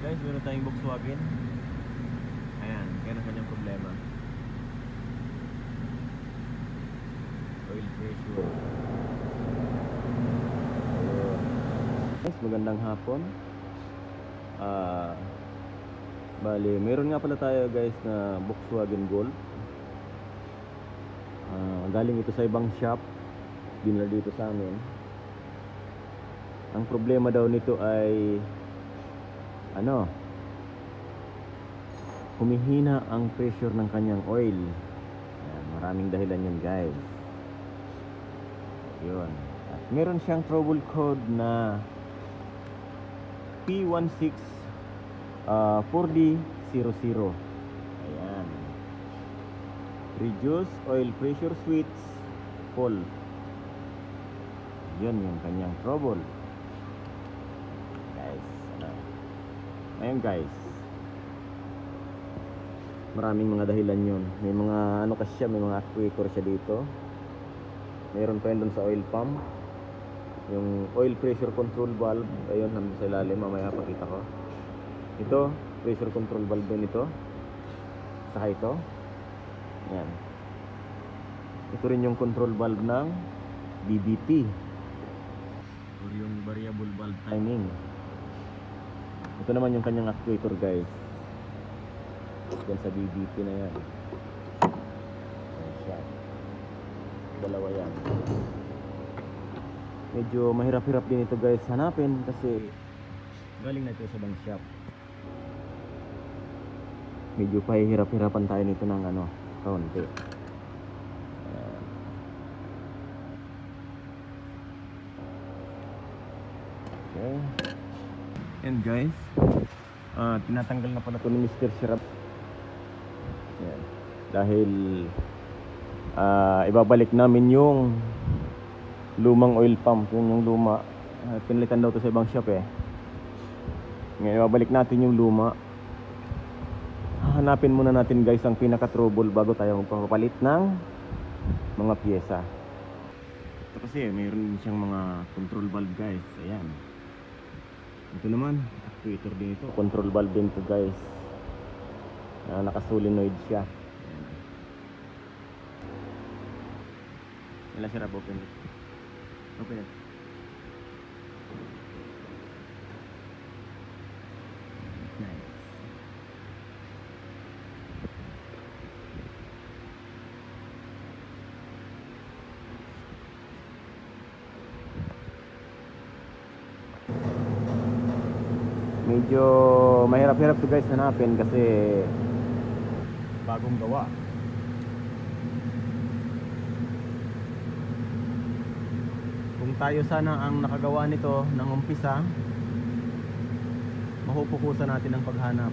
Guys, meron tayong Volkswagen. Ayan, yan ang kanyang problema. Oil pressure. Guys, magandang hapon. Bali, meron nga pala tayo guys na Volkswagen Golf. Galing ito sa ibang shop, dinala dito sa amin. Ang problema daw nito ay humihina ang pressure ng kanyang oil. Ayan, maraming dahilan yun guys. Yun. At meron siyang trouble code na P16 4D00. Ayan. Reduce oil pressure switch full. Yun yung kanyang trouble guys. Ayun guys, maraming mga dahilan yun. May mga kasi siya, may mga actuator siya dito. Meron pa yun dun sa oil pump, yung oil pressure control valve. Ayun, nandun sa ilalim, mamaya pakita ko. Ito, pressure control valve din ito. Saka ito. Yan. Ito rin yung control valve ng BBT, or yung variable valve timing. Ito naman yung kanyang actuator guys, yan sa BBT na yan. Ayan siya. Dalawa yan. Medyo mahirap-hirap din ito guys hanapin kasi galing na ito sa bang shop. Medyo pahihirap-hirapan tayo nito ng kaunti. Okay. And guys, tinatanggal na pala ito ni Mr. Sirap. Yan. Dahil ibabalik namin yung lumang oil pump. Yung luma, pinalitan daw ito sa ibang shop eh. Ngayon ibabalik natin yung luma. Hanapin muna natin guys ang pinaka trouble bago tayo magpapalit ng mga pyesa. Ito kasi mayroon din siyang mga control valve guys. Ayan. Ito naman, actuator din ito. Control valve din ito guys. Naka-solenoid siya. Wala siya, open it. Open it. Nice. Medyo mahirap-hirap to guys hanapin kasi bagong gawa. Kung tayo sana ang nakagawa nito ng umpisa, mahupukusan natin ang paghanap.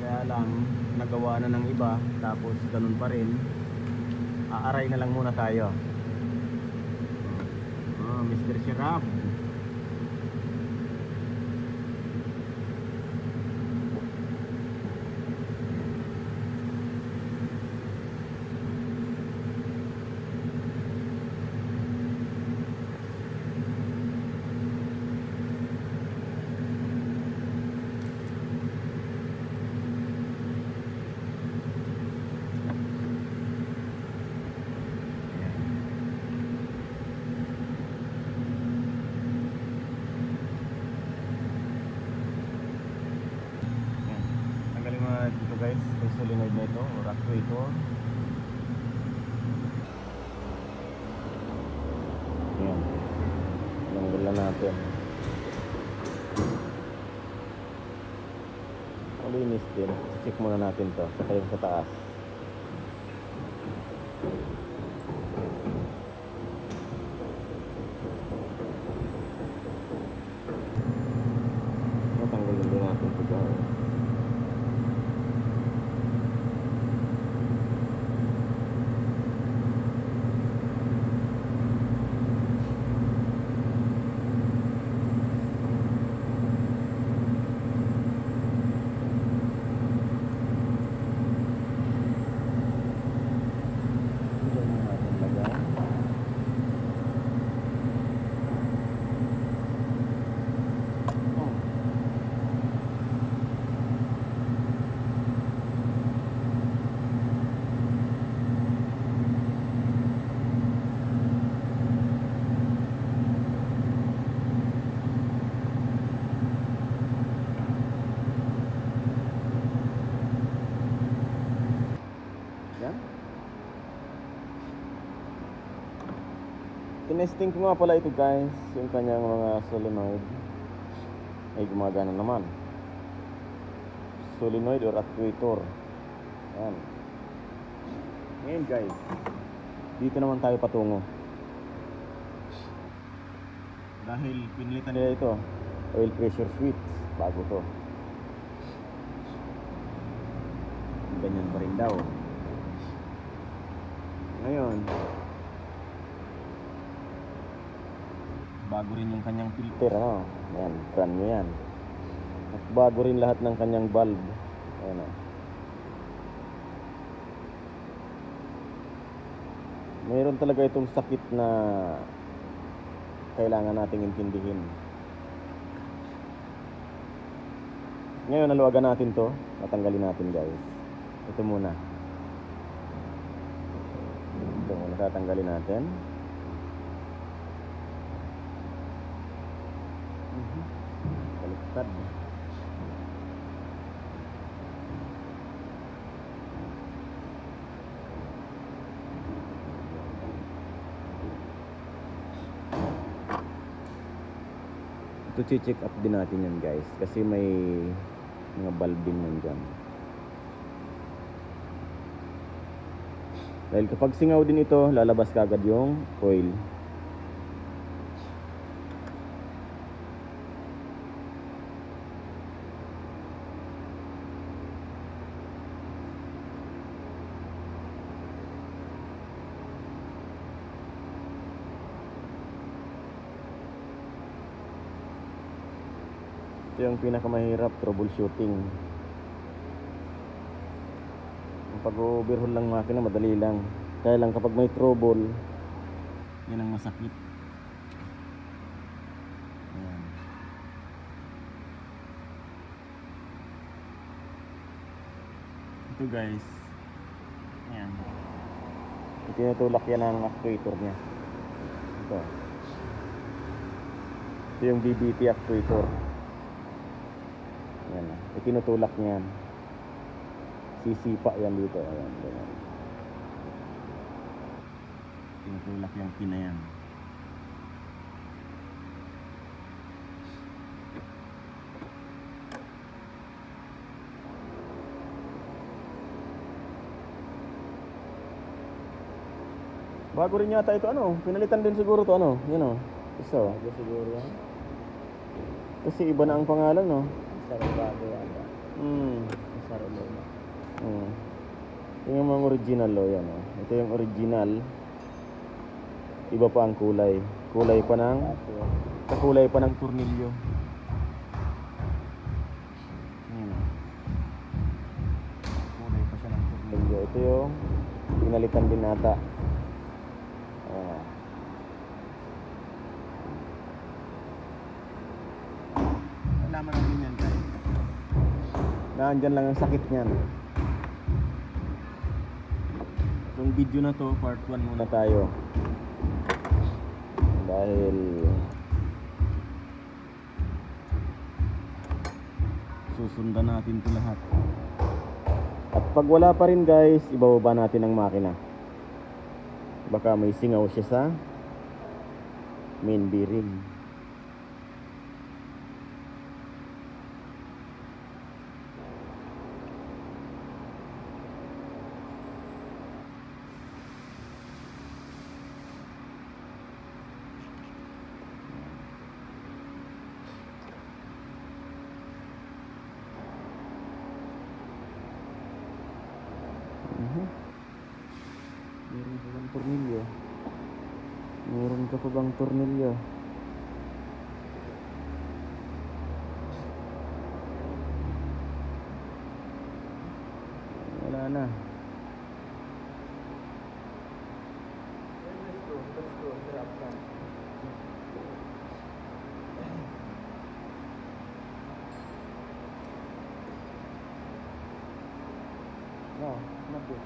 Kaya lang nagawa na ng iba, tapos ganun pa rin. Aaray na lang muna tayo. Mr. Sirap. Dito guys, yung solenoid na ito or actuator. Ayan, tinanggal na natin. Malinis din. Check muna natin to sa taas. Tanggalin din natin ito guys. tinesting ko nga pala ito guys, yung kanyang mga solenoid ay gumagana naman. Solenoid or actuator. Yan. Ngayon guys, dito naman tayo patungo. Dahil pinilitan nila ito, oil pressure switch, bago to. Ganyan pa rin daw. Ngayon, bago rin yung kanyang filter, ano? Ayan, brand new yan. At bago rin lahat ng kanyang bulb. Ayan, oh. Mayroon talaga itong sakit na kailangan nating intindihin. Ngayon, naluwagan natin to. Natanggalin natin guys. Ito muna. Ito muna, tatanggalin natin. Baliktad. Ito check up din natin yan guys, kasi may mga bulb din yan dyan. Dahil kapag singaw din ito, lalabas kagad yung oil. Ito yung pinakamahirap, troubleshooting. Ang pag-overhaul lang makina, madali lang. Kaya lang kapag may trouble, yan ang masakit. Ayan. Ito guys, ayan, itinutulak yan ang actuator nya. Ito yung BBT actuator. Ayan, itinutulak niyan. Sisipa yan dito. Ayan, ayan. Tinutulak yung pin na yan. Bago rin yata ito, ano? Pinalitan din siguro to, ano? Yun, oh. Isa, bago siguro yan. Kasi iba na ang pangalan, no? Sarap bago yata. Sarap luma. Ito yung mga original, oh, yan, oh. Ito yung original. Iba pa ang kulay. Kulay pa ng kakulay pa ng tornilyo. Kulay pa siya ng tornilyo. Ito yung pinalitan din nata. Alaman natin yan guys. Naandyan lang ang sakit niyan. Itong video na to, part 1 muna tayo. Dahil susundan natin ito lahat. At pag wala pa rin guys, ibababa natin ang makina. Baka may singaw siya sa main bearing. Meron ka bang tornilyo? Meron ka pa bang tornilyo? Wala na. No, not this.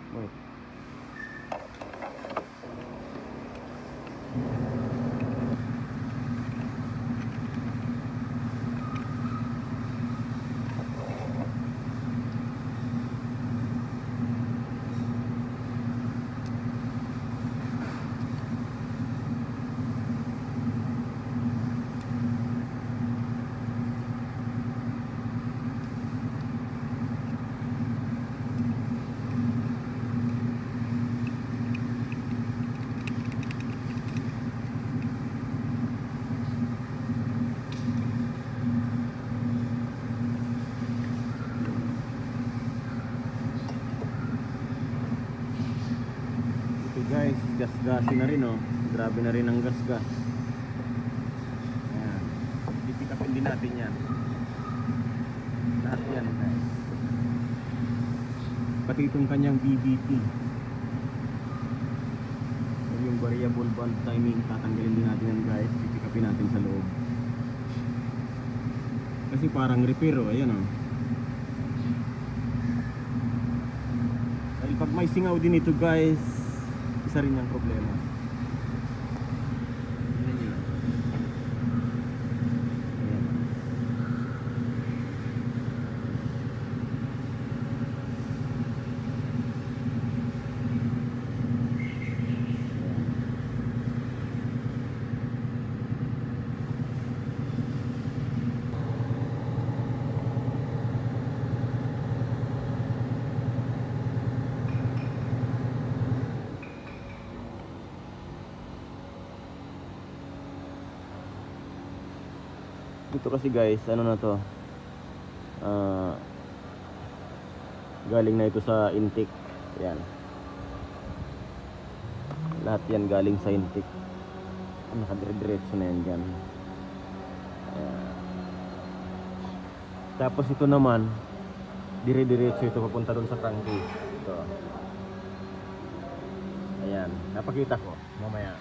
Wait. Guys, gas-gasin na rin oh. Grabe na rin ang gas-gas. Ayan. Pipikapin din natin yan. Lahat yan guys. Pati itong kanyang BBT. Yung variable valve timing, tatanggalin din natin yan guys. Pipikapin natin sa loob. Kasi parang repair oh. Ayan oh. Dahil pag may singaw din ito guys, isa rin yung problema. Ayan yun. Ayan. Ito kasi guys, ano na to, galing na ito sa intake. Yan, lahat yan galing sa intake. Nakadire-diretso na yan dyan. Ayan. Tapos ito naman, dire-diretso ito papunta doon sa crankcase. Ito, ayan, napakita ko mamaya.